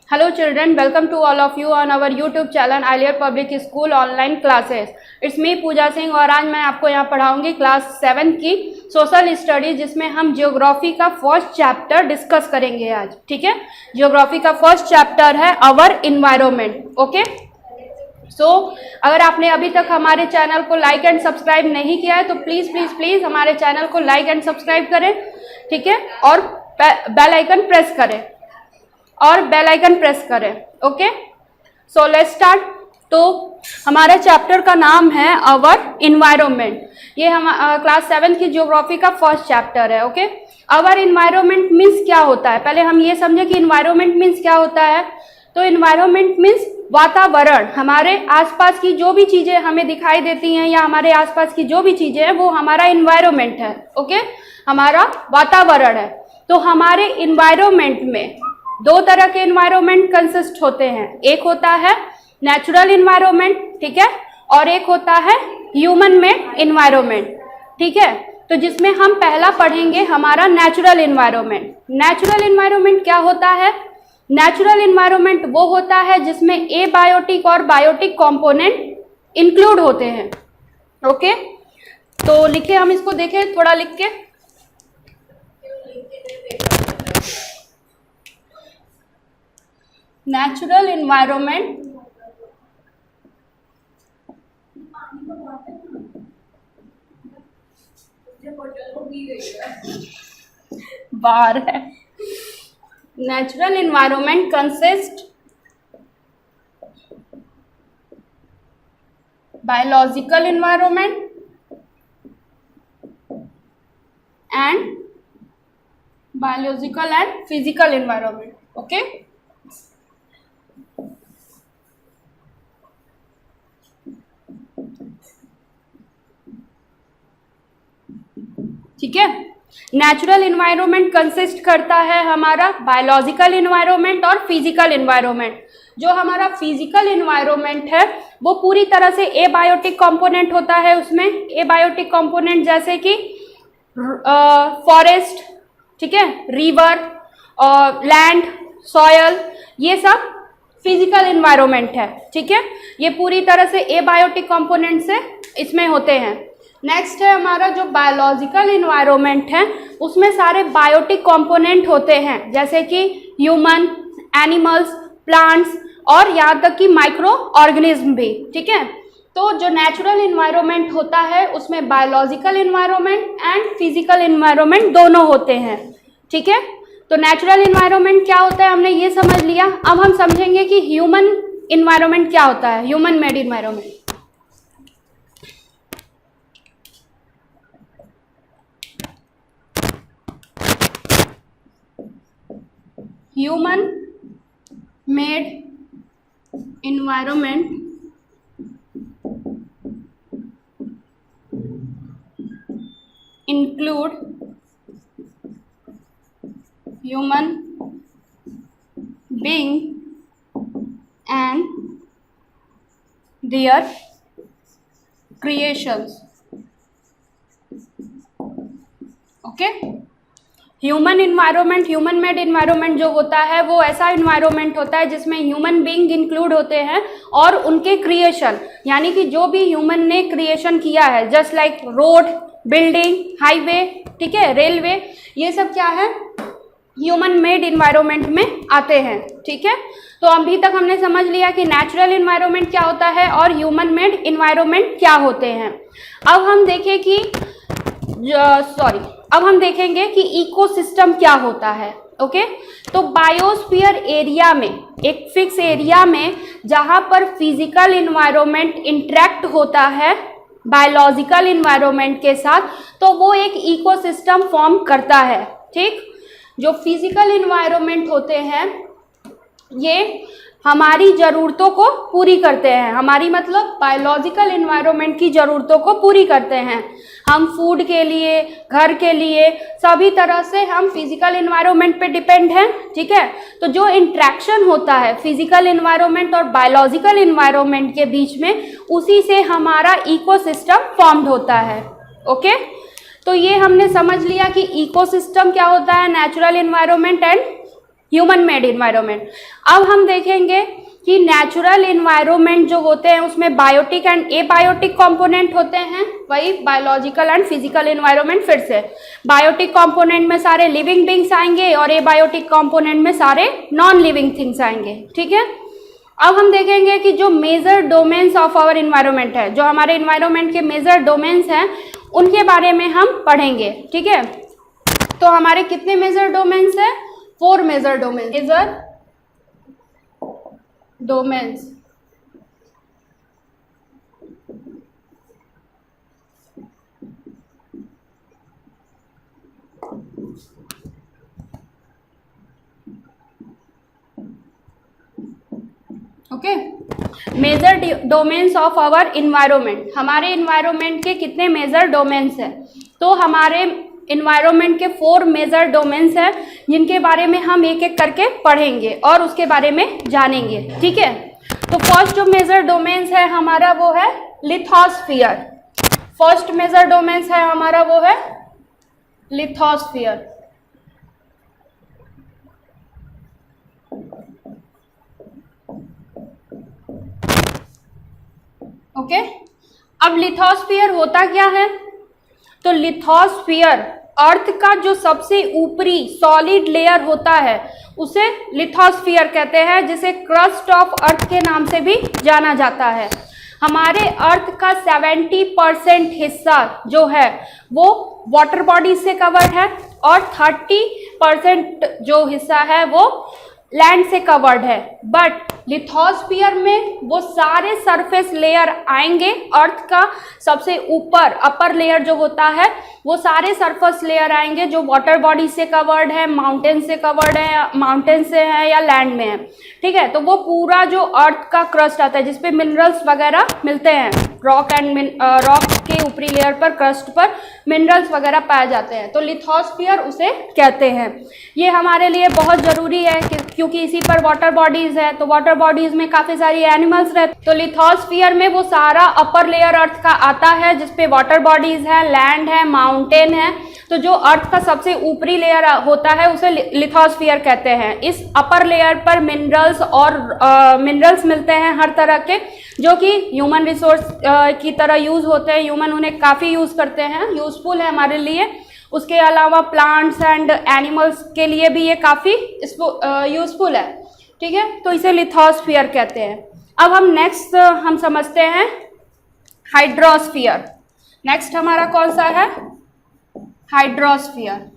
Hello children, welcome to all of you on our YouTube channel Ailier Public School online classes. It's me पूजा सिंह और आज मैं आपको यहाँ पढ़ाऊंगी class 7 की social study, जिसमें हम जियोग्राफी का फर्स्ट चैप्टर डिस्कस करेंगे आज। ठीक है, जियोग्राफी का फर्स्ट चैप्टर है अवर इन्वायरमेंट। ओके, सो अगर आपने अभी तक हमारे चैनल को लाइक एंड सब्सक्राइब नहीं किया है तो प्लीज़ प्लीज़ प्लीज़ हमारे चैनल को लाइक एंड सब्सक्राइब करें। ठीक है, और बेल आइकन प्रेस करें। Okay, so let's start. तो हमारे चैप्टर का नाम है अवर इन्वायरमेंट। ये हम क्लास 7 की ज्योग्राफी का फर्स्ट चैप्टर है। ओके, अवर इन्वायरमेंट मीन्स क्या होता है, पहले हम ये समझे कि इन्वायरमेंट मीन्स क्या होता है। तो इन्वायरमेंट मीन्स वातावरण, हमारे आसपास की जो भी चीज़ें हमें दिखाई देती हैं या हमारे आसपास की जो भी चीज़ें हैं वो हमारा इन्वायरमेंट है। ओके, हमारा वातावरण है। तो हमारे इन्वायरमेंट में दो तरह के इन्वायरमेंट कंसिस्ट होते हैं, एक होता है नेचुरल इन्वायरमेंट, ठीक है, और एक होता है ह्यूमन मेड इन्वायरमेंट। ठीक है, तो जिसमें हम पहला पढ़ेंगे हमारा नेचुरल इन्वायरमेंट। नेचुरल इन्वायरमेंट क्या होता है? नेचुरल इन्वायरमेंट वो होता है जिसमें एबायोटिक और बायोटिक कंपोनेंट इंक्लूड होते हैं। ओके, तो लिखे, हम इसको देखें थोड़ा लिख के। नेचुरल इन्वायरमेंट बाहर है। Natural environment consist biological environment and physical environment. Okay, ठीक है। नेचुरल इन्वायरमेंट कंसिस्ट करता है हमारा बायोलॉजिकल इन्वायरमेंट और फिजिकल इन्वायरमेंट। जो हमारा फिजिकल इन्वायरमेंट है वो पूरी तरह से एबायोटिक कंपोनेंट होता है। उसमें एबायोटिक कंपोनेंट जैसे कि फॉरेस्ट, ठीक है, रिवर और लैंड, सॉयल, ये सब फिजिकल इन्वायरमेंट है। ठीक है, ये पूरी तरह से एबायोटिक कंपोनेंट से इसमें होते हैं। नेक्स्ट है हमारा जो बायोलॉजिकल इन्वायरमेंट है, उसमें सारे बायोटिक कंपोनेंट होते हैं, जैसे कि ह्यूमन, एनिमल्स, प्लांट्स और यहाँ तक कि माइक्रो ऑर्गेनिज्म भी। ठीक है, तो जो नेचुरल इन्वायरमेंट होता है उसमें biological environment and physical environment दोनों होते हैं। ठीक है, तो नेचुरल इन्वायरमेंट क्या होता है हमने ये समझ लिया। अब हम समझेंगे कि ह्यूमन इन्वायरमेंट क्या होता है, human made environment. Human made environment include human being and their creations. Okay, human environment, human made environment जो होता है वो ऐसा इन्वायरमेंट होता है जिसमें ह्यूमन बीइंग इंक्लूड होते हैं और उनके क्रिएशन, यानी कि जो भी ह्यूमन ने क्रिएशन किया है, just like road, building, highway, ठीक है, रेलवे, ये सब क्या है, ह्यूमन मेड इन्वायरमेंट में आते हैं। ठीक है, तो अभी तक हमने समझ लिया कि नेचुरल इन्वायरमेंट क्या होता है और ह्यूमन मेड इन्वायरमेंट क्या होते हैं। अब हम देखें कि अब हम देखेंगे कि इकोसिस्टम क्या होता है। ओके, तो बायोस्फीयर एरिया में, एक फिक्स एरिया में जहां पर फिजिकल इन्वायरमेंट इंटरेक्ट होता है बायोलॉजिकल इन्वायरमेंट के साथ, तो वो एक इकोसिस्टम फॉर्म करता है। ठीक, जो फिजिकल इन्वायरमेंट होते हैं ये हमारी ज़रूरतों को पूरी करते हैं, हमारी मतलब बायोलॉजिकल इन्वायरमेंट की ज़रूरतों को पूरी करते हैं। हम फूड के लिए, घर के लिए, सभी तरह से हम फिजिकल इन्वायरमेंट पे डिपेंड हैं। ठीक है, तो जो इंट्रैक्शन होता है फिजिकल इन्वायरमेंट और बायोलॉजिकल इन्वायरमेंट के बीच में, उसी से हमारा इकोसिस्टम फॉर्म्ड होता है। ओके, तो ये हमने समझ लिया कि इकोसिस्टम क्या होता है, natural environment and human made environment. अब हम देखेंगे कि नेचुरल इन्वायरमेंट जो होते हैं उसमें बायोटिक एंड एबायोटिक कंपोनेंट होते हैं, वही बायोलॉजिकल एंड फिजिकल इन्वायरमेंट। फिर से बायोटिक कंपोनेंट में सारे लिविंग बींग्स आएंगे और एबायोटिक कंपोनेंट में सारे नॉन लिविंग थिंग्स आएंगे, ठीक है। अब हम देखेंगे कि जो major domains of our environment है, जो हमारे इन्वायरमेंट के मेजर डोमेन्स हैं उनके बारे में हम पढ़ेंगे, ठीक है। तो हमारे कितने मेजर डोमेन्स हैं? 4 major domains. Major domains okay. Major domains of our environment, हमारे इन्वायरमेंट के कितने मेजर डोमेन्स हैं? तो हमारे इन्वायरमेंट के 4 मेजर डोमेन्स हैं जिनके बारे में हम एक एक करके पढ़ेंगे और उसके बारे में जानेंगे, ठीक है। तो फर्स्ट जो मेजर डोमेन्स है हमारा वो है लिथोस्फीयर। फर्स्ट मेजर डोमेन्स है हमारा वो है लिथोस्फीयर। ओके। अब लिथोस्फीयर होता क्या है? तो लिथोस्फीयर अर्थ का जो सबसे ऊपरी सॉलिड लेयर होता है उसे लिथोस्फीयर कहते हैं, जिसे क्रस्ट ऑफ अर्थ के नाम से भी जाना जाता है। हमारे अर्थ का 70% हिस्सा जो है वो वाटर बॉडी से कवर्ड है और 30% जो हिस्सा है वो लैंड से कवर्ड है। बट लिथोस्फीयर में वो सारे सरफेस लेयर आएंगे, अर्थ का सबसे ऊपर अपर लेयर जो होता है वो सारे सरफेस लेयर आएंगे जो वाटर बॉडी से कवर्ड है, माउंटेन से कवर्ड है, माउंटेन से है या लैंड में है, ठीक है। तो वो पूरा जो अर्थ का क्रस्ट आता है जिसपे मिनरल्स वगैरह मिलते हैं, रॉक के ऊपरी लेयर पर, क्रस्ट पर मिनरल्स वगैरह पाए जाते हैं, तो लिथोस्फीयर उसे कहते हैं। ये हमारे लिए बहुत ज़रूरी है क्योंकि इसी पर वाटर बॉडीज़ है, तो वाटर बॉडीज में काफ़ी सारी एनिमल्स रहते, तो लिथोस्फीयर में वो सारा अपर लेयर अर्थ का आता है जिसपे वाटर बॉडीज है, लैंड है, माउंटेन है। तो जो अर्थ का सबसे ऊपरी लेयर होता है उसे लिथोस्फीयर कहते हैं। इस अपर लेयर पर मिनरल्स और मिनरल्स मिलते हैं हर तरह के, जो कि ह्यूमन रिसोर्स की तरह यूज़ होते हैं। ह्यूमन उन्हें काफ़ी यूज़ करते हैं, यूजफुल है हमारे लिए। उसके अलावा प्लांट्स एंड एनिमल्स के लिए भी ये काफ़ी यूजफुल है, ठीक है। तो इसे लिथोस्फीयर कहते हैं। अब हम नेक्स्ट हम समझते हैं हाइड्रोस्फीयर। नेक्स्ट हमारा कौन सा है? हाइड्रोस्फीयर।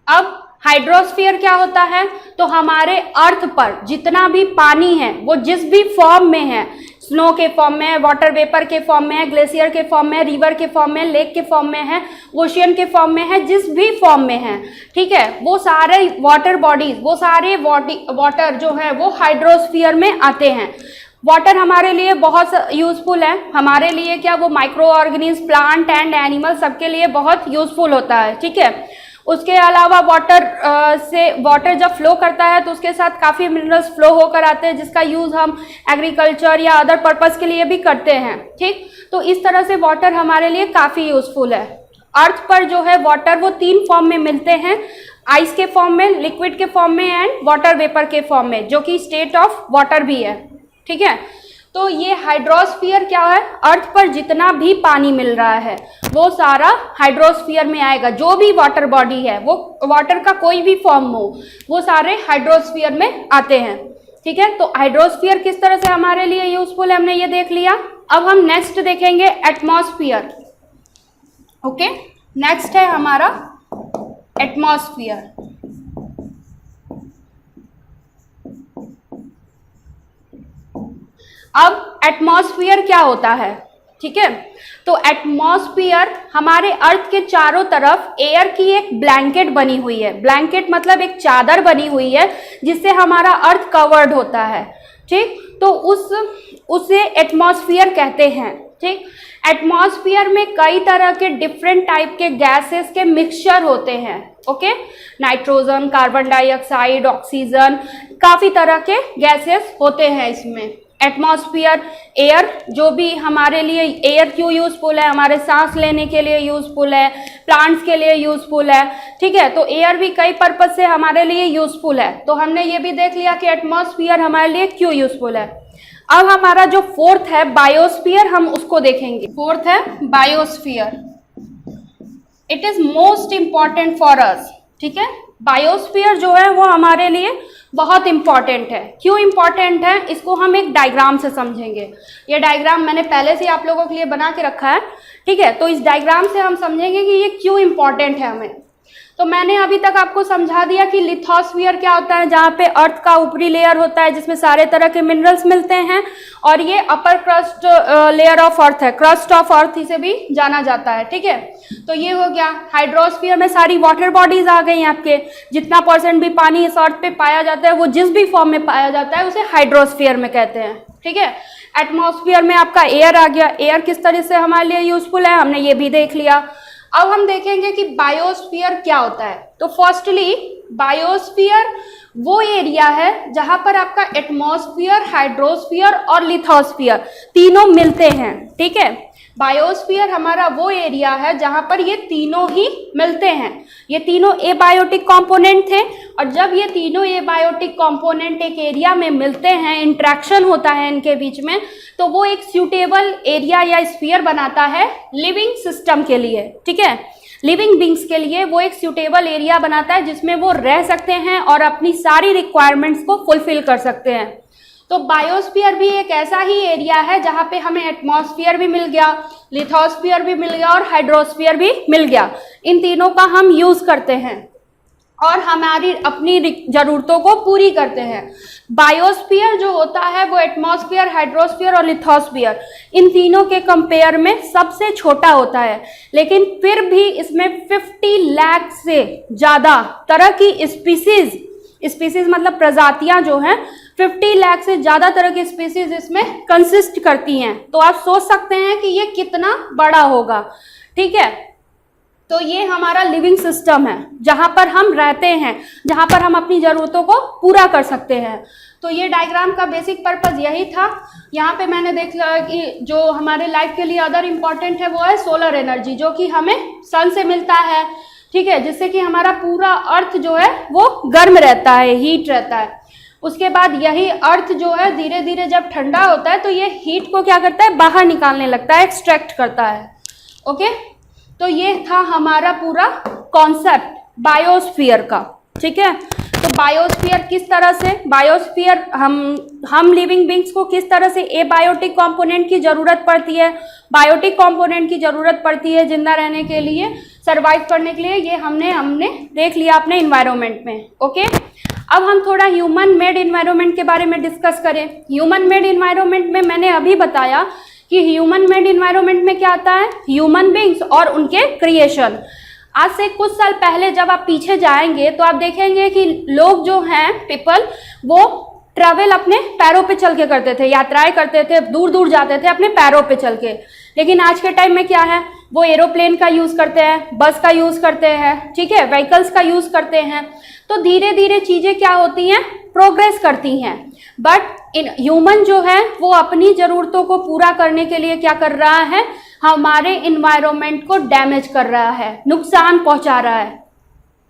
अब हाइड्रोस्फीयर क्या होता है? तो हमारे अर्थ पर जितना भी पानी है वो जिस भी फॉर्म में है, स्नो के फॉर्म में है, वाटर वेपर के फॉर्म में है, ग्लेशियर के फॉर्म में है, रिवर के फॉर्म में, लेक के फॉर्म में है, ओशियन के फॉर्म में है, जिस भी फॉर्म में है, ठीक है, वो सारे वाटर बॉडीज, वो सारे वाटर जो है वो हाइड्रोस्फीयर में आते हैं। वाटर हमारे लिए बहुत यूजफुल है, हमारे लिए क्या, वो micro organism, plant and animal सबके लिए बहुत यूजफुल होता है, ठीक है। उसके अलावा वाटर जब फ्लो करता है तो उसके साथ काफ़ी मिनरल्स फ्लो होकर आते हैं जिसका यूज़ हम एग्रीकल्चर या अदर पर्पस के लिए भी करते हैं, ठीक। तो इस तरह से वाटर हमारे लिए काफ़ी यूजफुल है। अर्थ पर जो है वाटर वो 3 फॉर्म में मिलते हैं, आइस के फॉर्म में, लिक्विड के फॉर्म में एंड वाटर वेपर के फॉर्म में, जो कि स्टेट ऑफ वाटर भी है, ठीक है। तो ये हाइड्रोस्फीयर क्या है? अर्थ पर जितना भी पानी मिल रहा है वो सारा हाइड्रोस्फीयर में आएगा। जो भी वाटर बॉडी है, वो वाटर का कोई भी फॉर्म हो, वो सारे हाइड्रोस्फीयर में आते हैं, ठीक है। तो हाइड्रोस्फीयर किस तरह से हमारे लिए यूजफुल है हमने ये देख लिया। अब हम नेक्स्ट देखेंगे एटमॉस्फेयर। ओके, नेक्स्ट है हमारा एटमॉस्फेयर। अब एटमॉस्फेयर क्या होता है, ठीक है। तो एटमॉस्फेयर हमारे अर्थ के चारों तरफ एयर की एक ब्लैंकेट बनी हुई है। ब्लैंकेट मतलब एक चादर बनी हुई है जिससे हमारा अर्थ कवर्ड होता है, ठीक। तो उसे एटमॉस्फेयर कहते हैं, ठीक। एटमॉस्फेयर में कई तरह के डिफरेंट टाइप के गैसेस के मिक्सचर होते हैं, okay. Nitrogen, carbon dioxide, oxygen, काफ़ी तरह के गैसेस होते हैं इसमें, एटमॉस्फेयर, एयर, जो भी हमारे लिए एयर क्यों यूजफुल है, हमारे सांस लेने के लिए यूजफुल है, प्लांट्स के लिए यूजफुल है, ठीक है। तो एयर भी कई पर्पज से हमारे लिए यूजफुल है। तो हमने ये भी देख लिया कि एटमॉस्फेयर हमारे लिए क्यों यूजफुल है। अब हमारा जो फोर्थ है बायोस्फीयर, हम उसको देखेंगे। फोर्थ है biosphere, it is most important for us, ठीक है। बायोस्फीयर जो है वो हमारे लिए बहुत इंपॉर्टेंट है। क्यों इंपॉर्टेंट है, इसको हम एक डायग्राम से समझेंगे। ये डायग्राम मैंने पहले से आप लोगों के लिए बना के रखा है, ठीक है। तो इस डायग्राम से हम समझेंगे कि ये क्यों इंपॉर्टेंट है हमें। तो मैंने अभी तक आपको समझा दिया कि लिथोस्फीयर क्या होता है, जहाँ पे अर्थ का ऊपरी लेयर होता है जिसमें सारे तरह के मिनरल्स मिलते हैं, और ये अपर क्रस्ट लेयर ऑफ अर्थ है, क्रस्ट ऑफ अर्थ इसे भी जाना जाता है, ठीक है। तो ये हो गया। हाइड्रोस्फीयर में सारी वाटर बॉडीज आ गई आपके, जितना परसेंट भी पानी इस अर्थ पे पाया जाता है वो जिस भी फॉर्म में पाया जाता है उसे हाइड्रोस्फीयर में कहते हैं, ठीक है। एटमॉस्फेयर में आपका एयर आ गया। एयर किस तरह से हमारे लिए यूजफुल है हमने ये भी देख लिया। अब हम देखेंगे कि बायोस्फीयर क्या होता है। तो फर्स्टली बायोस्फीयर वो एरिया है जहां पर आपका एटमॉस्फेयर, हाइड्रोस्फीयर और लिथोस्फीयर तीनों मिलते हैं, ठीक है। बायोस्फीयर हमारा वो एरिया है जहां पर ये तीनों ही मिलते हैं। ये तीनों एबायोटिक कंपोनेंट थे, और जब ये तीनों एबायोटिक कंपोनेंट एक एरिया में मिलते हैं, इंटरेक्शन होता है इनके बीच में, तो वो एक सूटेबल एरिया या स्फीयर बनाता है लिविंग सिस्टम के लिए, ठीक है। लिविंग बींग्स के लिए वो एक सूटेबल एरिया बनाता है जिसमें वो रह सकते हैं और अपनी सारी रिक्वायरमेंट्स को फुलफिल कर सकते हैं। तो बायोस्फीयर भी एक ऐसा ही एरिया है जहां पे हमें एटमॉस्फेयर भी मिल गया, लिथोस्फीयर भी मिल गया और हाइड्रोस्फीयर भी मिल गया। इन तीनों का हम यूज करते हैं और हमारी अपनी जरूरतों को पूरी करते हैं। बायोस्फीयर जो होता है वो एटमॉस्फेयर, हाइड्रोस्फीयर और लिथोस्फीयर इन तीनों के कंपेयर में सबसे छोटा होता है, लेकिन फिर भी इसमें 50 लाख से ज़्यादा तरह की स्पीसीज मतलब प्रजातियां जो हैं 50 लाख से ज़्यादा तरह की स्पीसीज इसमें कंसिस्ट करती हैं। तो आप सोच सकते हैं कि ये कितना बड़ा होगा, ठीक है। तो ये हमारा लिविंग सिस्टम है जहां पर हम रहते हैं, जहां पर हम अपनी ज़रूरतों को पूरा कर सकते हैं। तो ये डायग्राम का बेसिक पर्पस यही था। यहाँ पे मैंने देखा कि जो हमारे लाइफ के लिए अदर इम्पॉर्टेंट है वो है सोलर एनर्जी, जो कि हमें सन से मिलता है, ठीक है, जिससे कि हमारा पूरा अर्थ जो है वो गर्म रहता है, हीट रहता है। उसके बाद यही अर्थ जो है धीरे धीरे जब ठंडा होता है तो ये हीट को क्या करता है, बाहर निकालने लगता है, एक्सट्रैक्ट करता है, ओके। तो ये था हमारा पूरा कॉन्सेप्ट बायोस्फीयर का, ठीक है। तो बायोस्फीयर किस तरह से, बायोस्फीयर हम लिविंग बींग्स को किस तरह से एबायोटिक कंपोनेंट की ज़रूरत पड़ती है, बायोटिक कंपोनेंट की ज़रूरत पड़ती है जिंदा रहने के लिए, सर्वाइव करने के लिए, ये हमने देख लिया अपने इन्वायरमेंट में, ओके। अब हम थोड़ा ह्यूमन मेड इन्वायरमेंट के बारे में डिस्कस करें। ह्यूमन मेड इन्वायरमेंट में मैंने अभी बताया कि ह्यूमन मेड इन्वायरमेंट में क्या आता है, ह्यूमन बींग्स और उनके क्रिएशन। आज से कुछ साल पहले जब आप पीछे जाएंगे तो आप देखेंगे कि लोग जो हैं, पीपल, वो ट्रैवल अपने पैरों पे चल के करते थे, यात्राएं करते थे, दूर दूर जाते थे अपने पैरों पे चल के। लेकिन आज के टाइम में क्या है, वो एरोप्लेन का यूज़ करते हैं, बस का यूज़ करते हैं, ठीक है, व्हीकल्स का यूज़ करते हैं। तो धीरे धीरे चीज़ें क्या होती हैं, प्रोग्रेस करती हैं। बट ह्यूमन जो है वो अपनी ज़रूरतों को पूरा करने के लिए क्या कर रहा है, हमारे इन्वायरमेंट को डैमेज कर रहा है, नुकसान पहुंचा रहा है।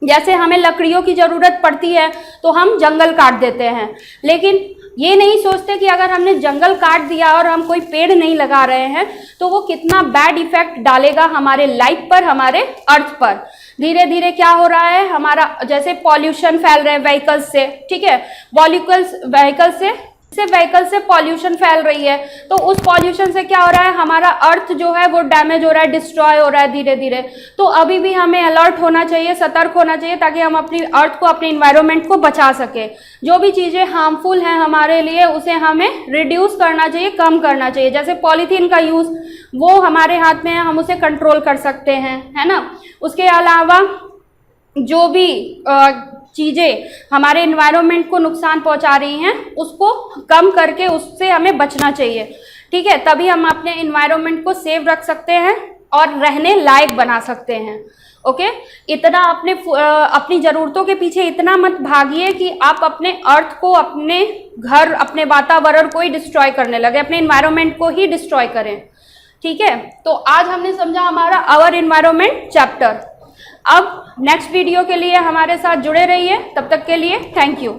जैसे हमें लकड़ियों की ज़रूरत पड़ती है तो हम जंगल काट देते हैं, लेकिन ये नहीं सोचते कि अगर हमने जंगल काट दिया और हम कोई पेड़ नहीं लगा रहे हैं तो वो कितना बैड इफेक्ट डालेगा हमारे लाइफ पर, हमारे अर्थ पर। धीरे धीरे क्या हो रहा है, हमारा जैसे पॉल्यूशन फैल रहे हैं व्हीकल्स से, ठीक है, व्हीकल से पॉल्यूशन फैल रही है। तो उस पॉल्यूशन से क्या हो रहा है, हमारा अर्थ जो है वो डैमेज हो रहा है, डिस्ट्रॉय हो रहा है धीरे धीरे। तो अभी भी हमें अलर्ट होना चाहिए, सतर्क होना चाहिए, ताकि हम अपनी अर्थ को, अपने इन्वायरमेंट को बचा सके। जो भी चीज़ें हार्मफुल हैं हमारे लिए उसे हमें रिड्यूस करना चाहिए, कम करना चाहिए। जैसे पॉलीथीन का यूज़, वो हमारे हाथ में है, हम उसे कंट्रोल कर सकते हैं, है ना। उसके अलावा जो भी चीज़ें हमारे इन्वायरमेंट को नुकसान पहुंचा रही हैं उसको कम करके उससे हमें बचना चाहिए, ठीक है। तभी हम अपने इन्वायरमेंट को सेव रख सकते हैं और रहने लायक बना सकते हैं, ओके इतना अपनी जरूरतों के पीछे इतना मत भागिए कि आप अपने अर्थ को, अपने घर, अपने वातावरण को ही डिस्ट्रॉय करने लगे, अपने इन्वायरमेंट को ही डिस्ट्रॉय करें। ठीक है, तो आज हमने समझा हमारा आवर इन्वायरमेंट चैप्टर। अब नेक्स्ट वीडियो के लिए हमारे साथ जुड़े रहिए, तब तक के लिए थैंक यू।